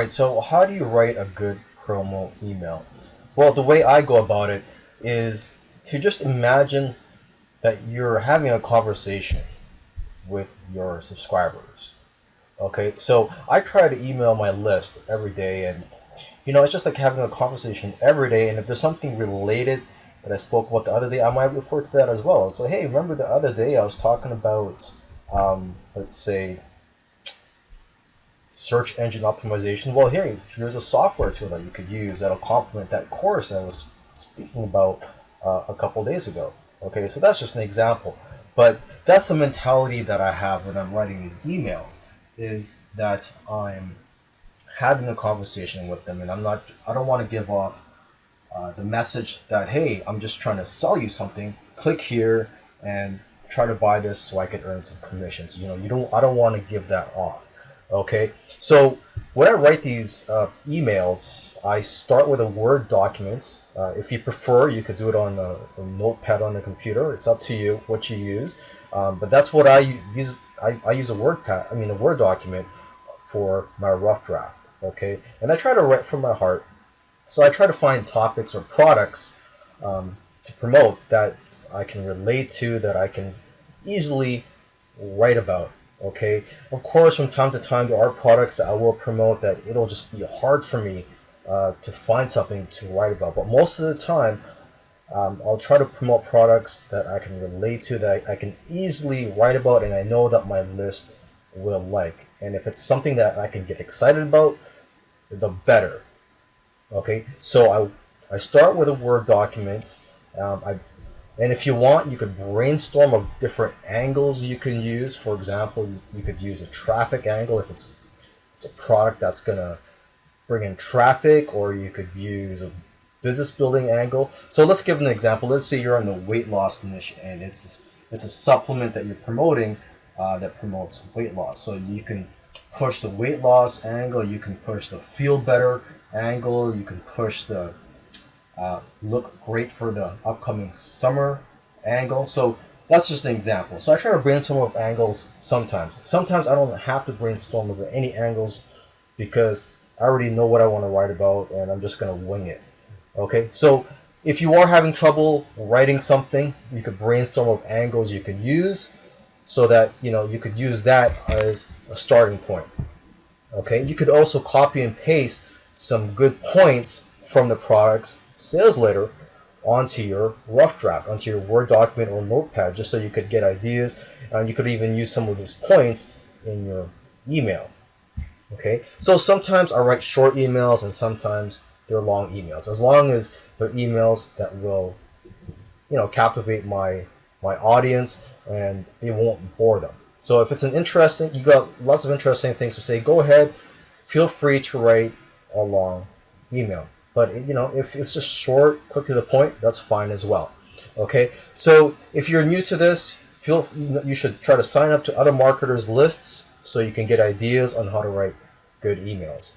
right, so how do you write a good promo email? Well, the way I go about it is to just imagine that you're having a conversation with your subscribers. Okay, so I try to email my list every day, and it's just like having a conversation every day. And if there's something related that I spoke about the other day, I might refer to that as well. So, hey, remember the other day I was talking about, let's say, search engine optimization? Well, here's a software tool that you could use that'll complement that course I was speaking about a couple days ago. Okay, so that's just an example. But that's the mentality that I have when I'm writing these emails, is that I'm having a conversation with them, and I don't want to give off the message that, hey, I'm just trying to sell you something. Click here and try to buy this so I can earn some commissions. I don't want to give that off. Okay, so when I write these emails, I start with a Word document. If you prefer, you could do it on a notepad on the computer. It's up to you what you use. But that's what I use. I use a a Word document for my rough draft. Okay, and I try to write from my heart. So I try to find topics or products to promote that I can relate to, that I can easily write about. Okay, of course, from time to time, there are products that I will promote that it'll just be hard for me to find something to write about. But most of the time, I'll try to promote products that I can relate to, that I can easily write about, and I know that my list will like. And if it's something that I can get excited about, the better. Okay, so I start with a Word document. And if you want, you could brainstorm of different angles you can use. For example, you could use a traffic angle if it's a product that's gonna bring in traffic, or you could use a business building angle. So let's give an example. Let's say you're on the weight loss niche, and it's a supplement that you're promoting that promotes weight loss. So you can push the weight loss angle, you can push the feel better angle, you can push the look great for the upcoming summer angle. So that's just an example. So I try to brainstorm of angles sometimes. Sometimes I don't have to brainstorm over any angles because I already know what I want to write about, and I'm just going to wing it. Okay, so if you are having trouble writing something, you could brainstorm of angles you can use so that you could use that as a starting point. Okay, you could also copy and paste some good points from the product's sales letter onto your rough draft, onto your Word document or notepad, just so you could get ideas, and you could even use some of those points in your email. Okay, so sometimes I write short emails and sometimes they're long emails, as long as they're emails that will captivate my audience and they won't bore them. So if it's you got lots of interesting things to say, go ahead, feel free to write a long email. But if it's just short, quick to the point, that's fine as well. Okay, so if you're new to this, you should try to sign up to other marketers' lists so you can get ideas on how to write good emails.